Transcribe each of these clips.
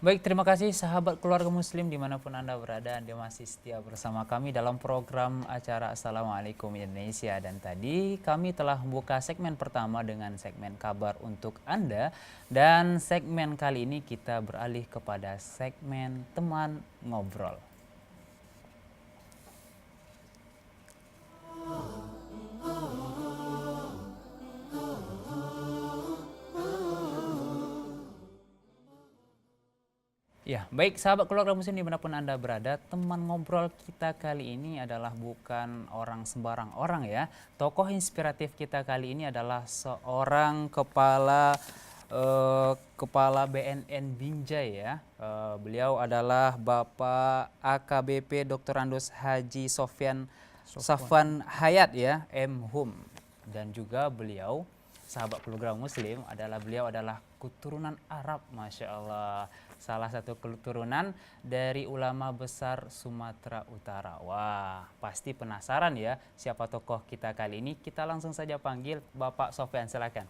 Baik, terima kasih sahabat keluarga muslim dimanapun Anda berada. Anda masih setia bersama kami dalam program acara Assalamualaikum Indonesia. Dan tadi kami telah membuka segmen pertama dengan segmen kabar untuk Anda. Dan segmen kali ini kita beralih kepada segmen teman ngobrol. Ya, baik sahabat keluarga muslim dimanapun Anda berada, teman ngobrol kita kali ini adalah bukan orang sembarang orang ya. Tokoh inspiratif kita kali ini adalah seorang kepala BNN Binjai ya. Beliau adalah Bapak AKBP Dr. Andos Haji Safwan Hayat ya, M.Hum. Dan juga beliau sahabat keluarga muslim beliau adalah keturunan Arab, Masya Allah. Salah satu keturunan dari ulama besar Sumatera Utara. Wah, pasti penasaran ya siapa tokoh kita kali ini. Kita langsung saja panggil Bapak Sofyan, silakan.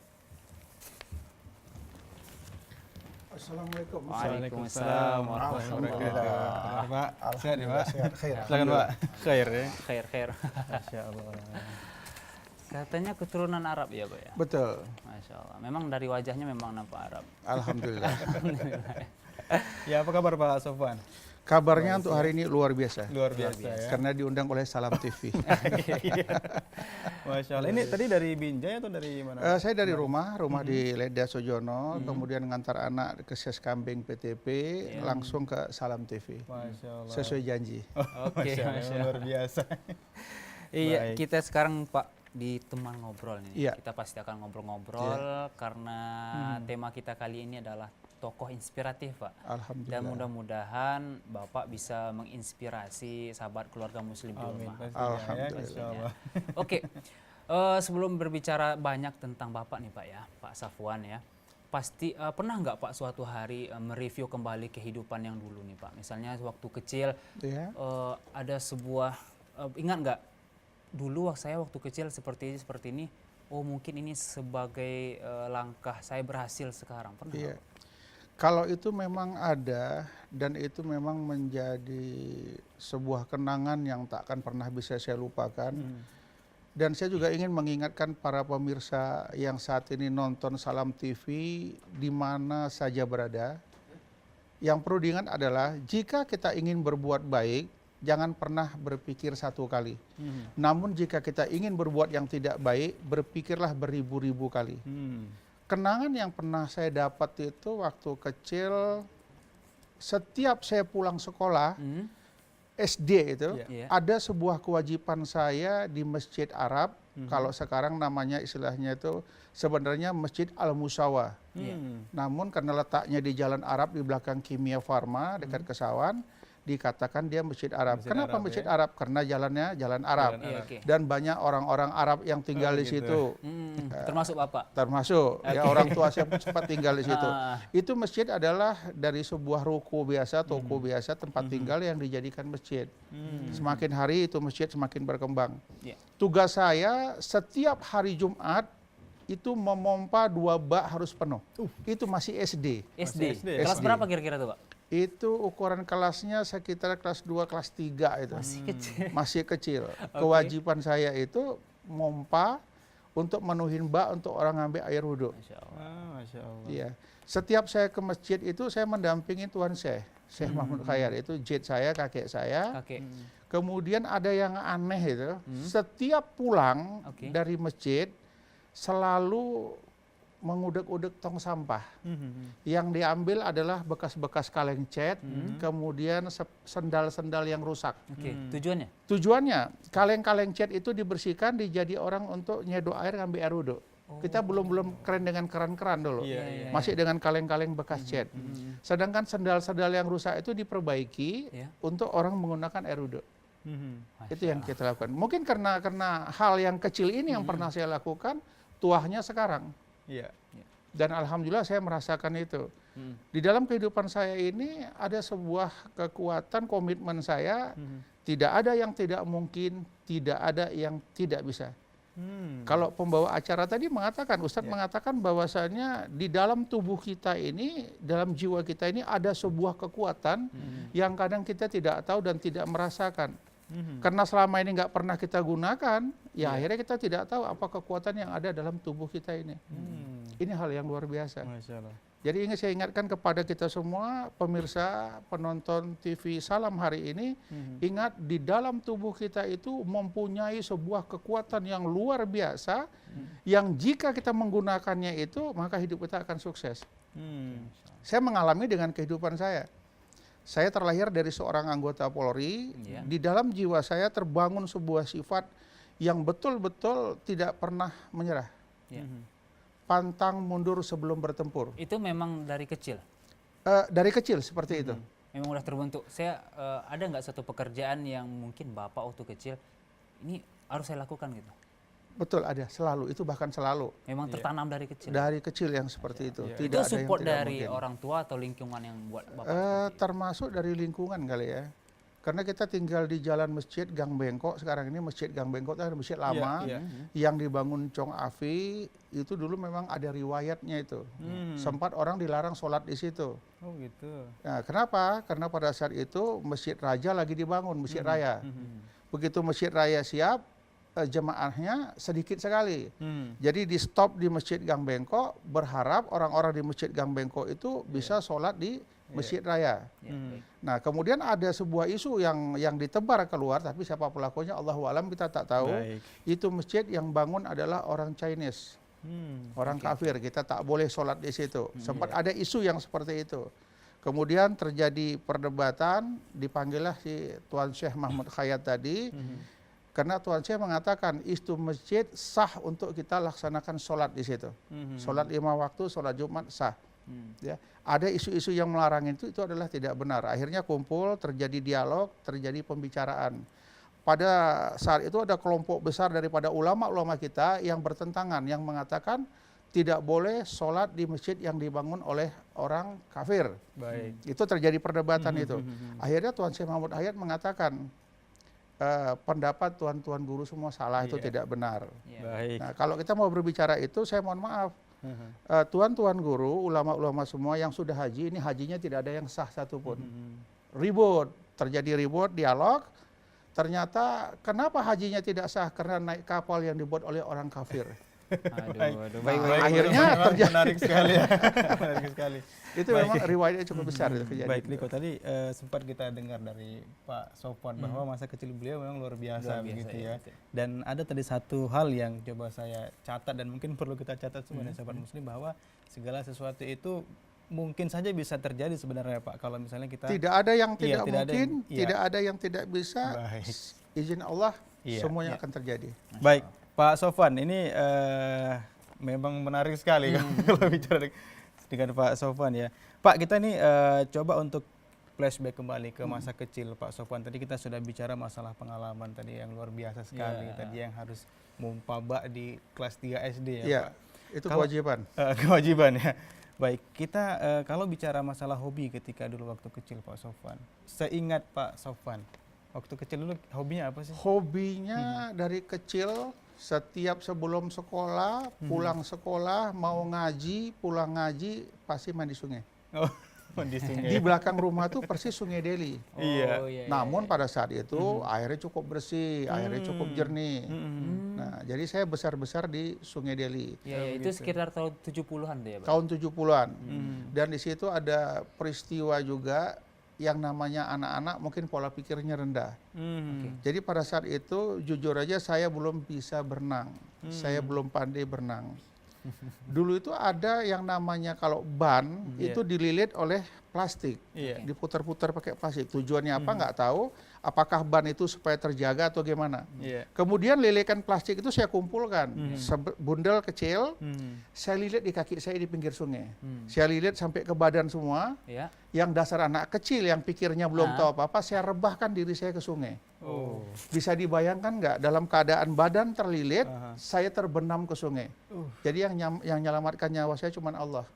Assalamualaikum. Waalaikumsalam warahmatullahi wabarakatuh. Pak, sehat ya Pak? Khair. Silakan Pak. Khair ya. Khair. Masya Allah. Katanya keturunan Arab ya Pak ya? Betul. Masya Allah. Memang dari wajahnya memang nampak Arab. Alhamdulillah. Ya, apa kabar Pak Sofwan? Kabarnya untuk hari ini luar biasa. Luar biasa ya. Karena diundang oleh Salam TV. Masya Allah. Ini tadi dari Binjai atau dari mana? Saya dari rumah di Leda Sojono, kemudian ngantar anak ke Ses Kambing PTP, langsung ke Salam TV. Masya Allah. Sesuai janji. Oke, Masya Allah, luar biasa. Iya, Baik. kita sekarang Pak di teman ngobrol nih. Iya. Kita pasti akan ngobrol-ngobrol karena tema kita kali ini adalah tokoh inspiratif Pak. Alhamdulillah. Dan mudah-mudahan Bapak bisa menginspirasi sahabat keluarga muslim di Amin. rumah. Pastinya Alhamdulillah. ya, Insya Allah. Oke, sebelum berbicara banyak tentang Bapak nih Pak ya, Pak Safwan ya. Pasti pernah nggak Pak suatu hari mereview kembali kehidupan yang dulu nih Pak? Misalnya waktu kecil Ya. ada sebuah, ingat nggak? Dulu saya waktu kecil seperti ini, oh mungkin ini sebagai langkah saya berhasil sekarang. Pernah Iya. nggak, Pak? Kalau itu memang ada dan itu memang menjadi sebuah kenangan yang tak akan pernah bisa saya lupakan. Dan saya juga ingin mengingatkan para pemirsa yang saat ini nonton Salam TV di mana saja berada. Yang perlu diingat adalah jika kita ingin berbuat baik, jangan pernah berpikir satu kali. Namun jika kita ingin berbuat yang tidak baik, berpikirlah beribu-ribu kali. Kenangan yang pernah saya dapat itu waktu kecil, setiap saya pulang sekolah, SD itu, Iya. ada sebuah kewajiban saya di Masjid Arab, kalau sekarang namanya istilahnya itu sebenarnya Masjid Al-Musawa. Namun karena letaknya di Jalan Arab di belakang Kimia Farma dekat Kesawan, dikatakan dia Masjid Arab. Masjid Kenapa Arab, Masjid ya? Arab? Karena jalannya Jalan Arab. Iya, oke. Dan banyak orang-orang Arab yang tinggal di gitu. situ. Termasuk Bapak. Termasuk ya orang tua saya pun sempat tinggal di situ. Ah. Itu masjid adalah dari sebuah ruko biasa, toko biasa, tempat tinggal yang dijadikan masjid. Semakin hari itu masjid semakin berkembang. Iya. Tugas saya setiap hari Jumat itu memompa 2 bak harus penuh. Itu masih SD. SD. SD. Kelas SD. berapa kira-kira tuh Pak? Itu ukuran kelasnya sekitar kelas 2, kelas 3 itu. Masih kecil. Masih kecil. Kewajiban saya itu mompa untuk menuhin bak untuk orang ngambil air wudhu. Masya Allah. Masya Allah. Iya. Setiap saya ke masjid itu saya mendampingi Tuan Syekh Mahmud Khair, itu jid saya, kakek saya. Oke. Kemudian ada yang aneh itu, setiap pulang Oke. dari masjid selalu mengudek-udek tong sampah. Yang diambil adalah bekas-bekas kaleng cat, kemudian sendal-sendal yang rusak. Oke. Tujuannya? Tujuannya kaleng-kaleng cat itu dibersihkan, dijadi orang untuk nyeduh air, ngambil air wudhu. Kita belum keren dengan keran-keran dulu. Iya. Masih dengan kaleng-kaleng bekas cat. Sedangkan sendal-sendal yang rusak itu diperbaiki Iya. untuk orang menggunakan air wudhu. Masya Itu yang kita lakukan. Mungkin karena hal yang kecil ini yang pernah saya lakukan, tuahnya sekarang. Iya. Dan alhamdulillah saya merasakan itu. Di dalam kehidupan saya ini ada sebuah kekuatan komitmen saya, tidak ada yang tidak mungkin, tidak ada yang tidak bisa. Kalau pembawa acara tadi mengatakan, Ustadz mengatakan bahwasanya di dalam tubuh kita ini, dalam jiwa kita ini ada sebuah kekuatan yang kadang kita tidak tahu dan tidak merasakan. Karena selama ini nggak pernah kita gunakan, ya akhirnya kita tidak tahu apa kekuatan yang ada dalam tubuh kita ini. Ini hal yang luar biasa. Masya Allah. Jadi saya ingatkan kepada kita semua, pemirsa, penonton TV Salam hari ini, ingat di dalam tubuh kita itu mempunyai sebuah kekuatan yang luar biasa, yang jika kita menggunakannya itu, maka hidup kita akan sukses. Saya mengalami dengan kehidupan saya. Saya terlahir dari seorang anggota Polri, di dalam jiwa saya terbangun sebuah sifat yang betul-betul tidak pernah menyerah. Pantang mundur sebelum bertempur. Itu memang dari kecil? Dari kecil seperti itu. Memang udah terbentuk. Saya ada nggak satu pekerjaan yang mungkin Bapak waktu kecil, ini harus saya lakukan gitu? Betul, ada, selalu. Itu bahkan selalu. Memang tertanam dari kecil? Dari kecil yang seperti itu. Tidak Itu ada yang support tidak dari mungkin. orang tua atau lingkungan yang buat Bapak seperti itu? Termasuk dari lingkungan kali ya. Karena kita tinggal di jalan Masjid Gang Bengkok, sekarang ini Masjid Gang Bengkok itu ada masjid lama yang dibangun Chong Afi, itu dulu memang ada riwayatnya itu. Sempat orang dilarang sholat di situ. Oh gitu. Nah, kenapa? Karena pada saat itu Masjid Raja lagi dibangun, Masjid Raya. Begitu Masjid Raya siap, jemaahnya sedikit sekali. Jadi di stop di Masjid Gang Bengkok, berharap orang-orang di Masjid Gang Bengkok itu bisa sholat di Masjid Raya. Nah, kemudian ada sebuah isu yang ditebar keluar, tapi siapa pelakunya Allahu alam, kita tak tahu. Itu masjid yang bangun adalah orang Chinese, orang kafir. Kita tak boleh sholat di situ. Sempat ada isu yang seperti itu. Kemudian terjadi perdebatan, dipanggillah si Tuan Syekh Mahmud Khayat tadi. Karena Tuan Syekh mengatakan itu masjid sah untuk kita laksanakan sholat di situ. Sholat 5 waktu, sholat Jumat sah. Ya, ada isu-isu yang melarang itu adalah tidak benar. Akhirnya kumpul, terjadi dialog, terjadi pembicaraan. Pada saat itu ada kelompok besar daripada ulama-ulama kita yang bertentangan, yang mengatakan tidak boleh sholat di masjid yang dibangun oleh orang kafir. Itu terjadi perdebatan itu. Akhirnya Tuan Syekh Mahmud Hayat mengatakan pendapat tuan-tuan guru semua salah, itu tidak benar. Nah, kalau kita mau berbicara itu, saya mohon maaf. Tuan-tuan guru, ulama-ulama semua yang sudah haji, ini hajinya tidak ada yang sah satupun. Ribut, terjadi ribut, dialog. Ternyata kenapa hajinya tidak sah? Karena naik kapal yang dibuat oleh orang kafir. Baik. Akhirnya terjadi. Menarik sekali ya. Menarik sekali. Itu memang riwayatnya cukup besar itu kejadian. Baik, Niko, tadi sempat kita dengar dari Pak Sofwan bahwa masa kecil beliau memang luar biasa begitu ya. Dan ada tadi satu hal yang coba saya catat dan mungkin perlu kita catat sebenarnya sahabat muslim, bahwa segala sesuatu itu mungkin saja bisa terjadi sebenarnya Pak, kalau misalnya kita tidak ada yang tidak tidak ada mungkin, yang- tidak ada yang tidak bisa. Baik. Izin Allah Iya. semuanya akan terjadi. Baik, Pak Sofwan, ini memang menarik sekali kalau bicara dengan Pak Sofwan ya. Pak, kita ini coba untuk flashback kembali ke masa kecil Pak Sofwan. Tadi kita sudah bicara masalah pengalaman tadi yang luar biasa sekali. Tadi yang harus mumpabak di kelas 3 SD ya Iya, Pak. itu Kalau- kewajiban. Kewajiban ya. Baik, kita kalau bicara masalah hobi ketika dulu waktu kecil Pak Sofwan. Seingat Pak Sofwan, waktu kecil dulu hobinya apa sih? Hobinya dari kecil, setiap sebelum sekolah, pulang sekolah, mau ngaji, pulang ngaji, pasti main di sungai. Oh, di sungai. Di belakang rumah tuh persis Sungai Deli. Iya. Namun pada saat itu airnya cukup bersih, airnya cukup jernih. Nah, jadi saya besar-besar di Sungai Deli. Ya, itu sekitar tahun 70-an deh ya, Pak. Tahun 70-an. Dan di situ ada peristiwa juga yang namanya anak-anak mungkin pola pikirnya rendah. Jadi pada saat itu jujur aja saya belum bisa berenang. Saya belum pandai berenang. Dulu itu ada yang namanya kalau ban itu dililit oleh plastik. Diputar-putar pakai plastik. Tujuannya apa nggak tahu. Apakah ban itu supaya terjaga atau gimana. Kemudian lilikan plastik itu saya kumpulkan. Bundel kecil, saya lilit di kaki saya di pinggir sungai. Saya lilit sampai ke badan semua. Ya. Yang dasar anak kecil yang pikirnya belum tahu apa-apa, saya rebahkan diri saya ke sungai. Bisa dibayangkan nggak, dalam keadaan badan terlilit, saya terbenam ke sungai. Jadi yang menyelamatkan nyawa saya cuma Allah.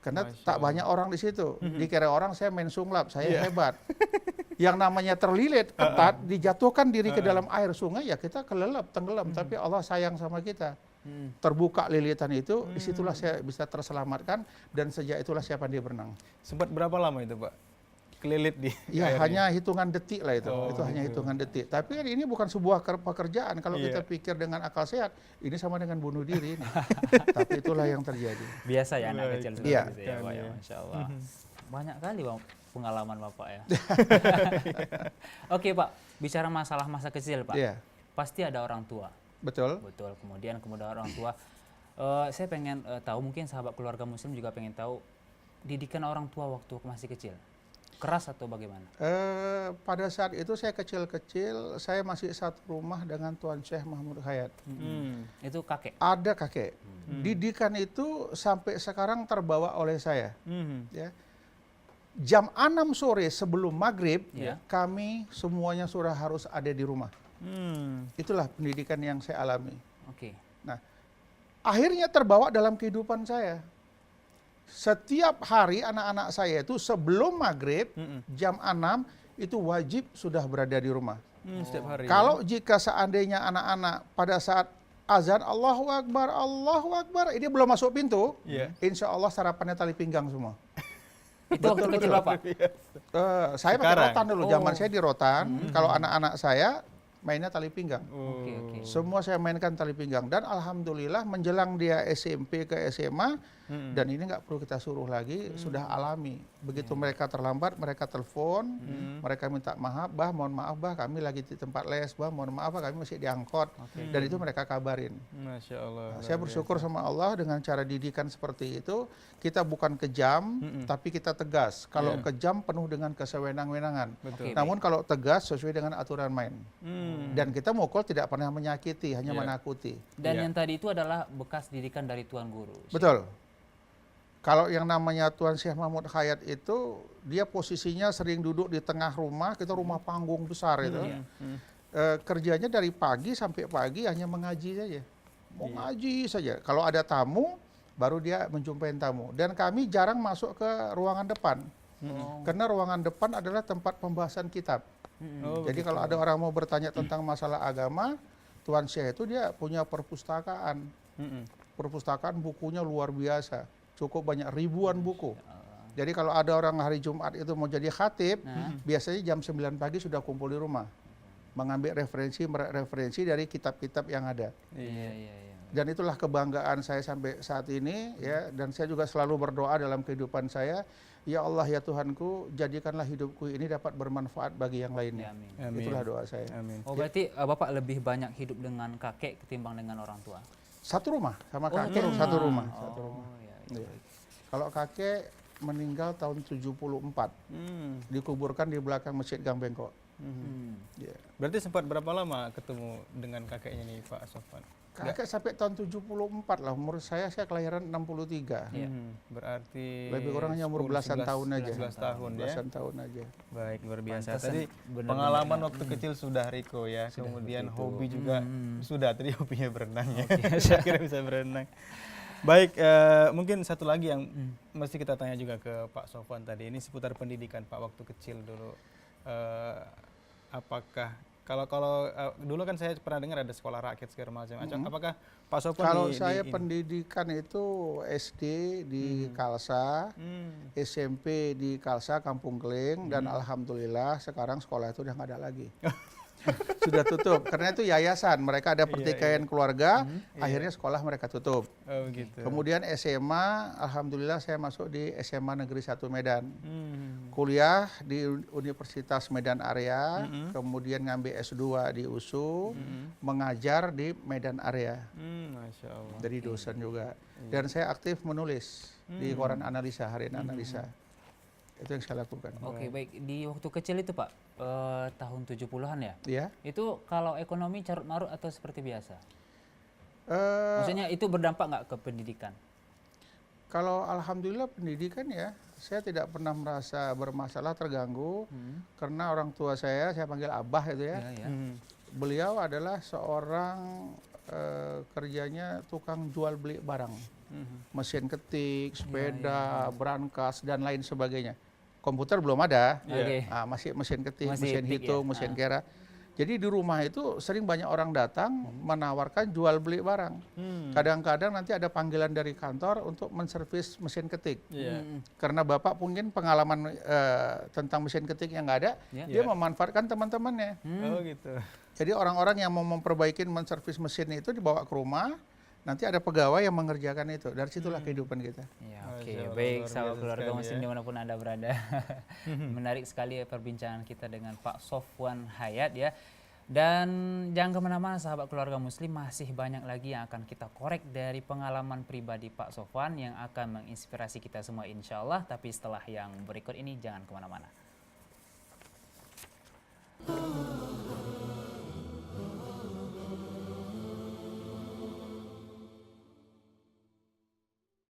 Karena Masya tak Allah. banyak orang di situ. Dikira orang saya main sulap, saya hebat. Yang namanya terlilit, ketat, dijatuhkan diri ke dalam air sungai, ya kita kelelep, tenggelam. Tapi Allah sayang sama kita. Terbuka lilitan itu, disitulah saya bisa terselamatkan, dan sejak itulah saya pandai berenang. Sempat berapa lama itu Pak? Kelilit di Ya airnya? hanya hitungan detik lah itu. Oh, Itu hanya gitu. hitungan detik. Tapi kan ini bukan sebuah pekerjaan. Kalau Iya. kita pikir dengan akal sehat, ini sama dengan bunuh diri ini. Tapi itulah yang terjadi. Biasa ya anak Baik. kecil seperti Iya. itu ya, Pak ya, Masya Allah. Banyak kali Bang, pengalaman Bapak ya. Oke Pak, bicara masalah masa kecil Pak, Iya, pasti ada orang tua. betul. Betul, kemudian orang tua. Saya pengen tahu, mungkin sahabat keluarga muslim juga pengen tahu, didikan orang tua waktu masih kecil. Keras atau bagaimana? Pada saat itu saya kecil-kecil, saya masih satu rumah dengan Tuan Syekh Mahmud Hayat. Itu kakek. Ada kakek. Didikan itu sampai sekarang terbawa oleh saya. Ya. Jam 6 sore sebelum maghrib, Ya. kami semuanya sudah harus ada di rumah. Itulah pendidikan yang saya alami. Oke. Nah, akhirnya terbawa dalam kehidupan saya. Setiap hari anak-anak saya itu sebelum maghrib, jam 6, itu wajib sudah berada di rumah. Setiap hari. Kalau jika seandainya anak-anak pada saat azan Allahu Akbar, ini belum masuk pintu, Iya. insya Allah sarapannya tali pinggang semua. Itu waktu kecil Bapak? Saya pakai Sekarang? rotan dulu, zaman saya di rotan. Kalau anak-anak saya mainnya tali pinggang. Oke, oke. Semua saya mainkan tali pinggang, dan alhamdulillah menjelang dia SMP ke SMA, dan ini nggak perlu kita suruh lagi, sudah alami. Begitu mereka terlambat, mereka telepon, mereka minta maaf, bah mohon maaf bah kami lagi di tempat les, bah mohon maaf bah kami masih diangkot, dan itu mereka kabarin. Masya Allah. Nah, saya bersyukur sama Allah dengan cara didikan seperti itu, kita bukan kejam, tapi kita tegas. Kalau kejam penuh dengan kesewenang-wenangan. Betul. Oke. Namun kalau tegas sesuai dengan aturan main. Dan kita mukul tidak pernah menyakiti, hanya Iya. menakuti. Dan Iya. yang tadi itu adalah bekas didikan dari Tuan Guru. Betul. Kalau yang namanya Tuan Syekh Mahmud Hayat itu, dia posisinya sering duduk di tengah rumah, kita rumah panggung besar itu. Iya. Kerjanya dari pagi sampai pagi hanya mengaji saja. Mau ngaji saja. Kalau ada tamu, baru dia menjumpai tamu. Dan kami jarang masuk ke ruangan depan. Karena ruangan depan adalah tempat pembahasan kitab. Oh, Jadi kalau ada orang mau bertanya tentang masalah agama, Tuan Syekh itu dia punya perpustakaan. Perpustakaan bukunya luar biasa. Cukup banyak, ribuan buku. Jadi kalau ada orang hari Jumat itu mau jadi khatib, biasanya jam 9 pagi sudah kumpul di rumah. Mengambil referensi dari kitab-kitab yang ada. Iya, iya, iya. Dan itulah kebanggaan saya sampai saat ini, ya. Dan saya juga selalu berdoa dalam kehidupan saya, ya Allah ya Tuhanku, jadikanlah hidupku ini dapat bermanfaat bagi yang lainnya. Ya, amin. Amin. Itulah doa saya. Amin. Oh berarti Bapak lebih banyak hidup dengan kakek ketimbang dengan orang tua? Satu rumah sama kakek, satu satu rumah. rumah. Satu rumah. Oh, iya, iya. Iya. Kalau kakek meninggal tahun 74, dikuburkan di belakang Masjid Gang Bengkok. Ya. Berarti sempat berapa lama ketemu dengan kakeknya nih Pak Sofwan? Kakek sampai tahun 74 lah, umur saya kelahiran 63. Iya. Berarti Lebih kurang hanya umur belasan tahun aja. 11 tahun ya. Belasan tahun aja. Baik, luar biasa. Pantesan Tadi benar-benar pengalaman waktu kecil sudah Riko ya. Kemudian hobi juga sudah. Tadi hobinya berenang ya. Saya kira bisa berenang. Baik, mungkin satu lagi yang mesti kita tanya juga ke Pak Sofwan tadi. Ini seputar pendidikan Pak waktu kecil dulu. Apakah kalau dulu kan saya pernah dengar ada sekolah rakyat segala macam. Apakah Pak Sofwan Kalau saya pendidikan itu SD di Kalsa, SMP di Kalsa Kampung Keling, dan alhamdulillah sekarang sekolah itu udah nggak ada lagi. Sudah tutup karena itu yayasan, mereka ada pertikaian keluarga, akhirnya sekolah mereka tutup. Oh gitu. Kemudian SMA, alhamdulillah saya masuk di SMA Negeri 1 Medan. Kuliah di Universitas Medan Area, kemudian ngambil S2 di USU, mengajar di Medan Area. Masya Allah. Dari dosen juga. Dan saya aktif menulis di koran analisa, harian analisa. Itu yang saya lakukan. Oke, baik. Di waktu kecil itu Pak, tahun 70-an ya? Ya. Itu kalau ekonomi carut marut atau seperti biasa? Eh, Maksudnya itu berdampak nggak ke pendidikan? Kalau alhamdulillah pendidikan ya, saya tidak pernah merasa bermasalah, terganggu, karena orang tua saya panggil abah itu ya. Iya, ya. Beliau adalah seorang kerjanya tukang jual beli barang, mesin ketik, sepeda, brankas dan lain sebagainya. Komputer belum ada, Oke. masih mesin ketik, Masih mesin ketik hitung, ya? mesin kera. Jadi di rumah itu sering banyak orang datang menawarkan jual beli barang. Kadang-kadang nanti ada panggilan dari kantor untuk menservis mesin ketik. Iya. Karena Bapak mungkin pengalaman tentang mesin ketik yang nggak ada, Ya. dia memanfaatkan teman-temannya. Oh gitu. Jadi orang-orang yang mau memperbaiki menservis mesin itu dibawa ke rumah, nanti ada pegawai yang mengerjakan itu. Dari situlah kehidupan kita. Ya, Masya oke, Allah, baik luar sahabat biasa keluarga sekali muslim ya. dimanapun Anda berada. Menarik sekali ya perbincangan kita dengan Pak Sofwan Hayat ya. Dan jangan kemana-mana sahabat keluarga muslim, masih banyak lagi yang akan kita korek dari pengalaman pribadi Pak Sofwan yang akan menginspirasi kita semua insya Allah. Tapi setelah yang berikut ini jangan kemana-mana.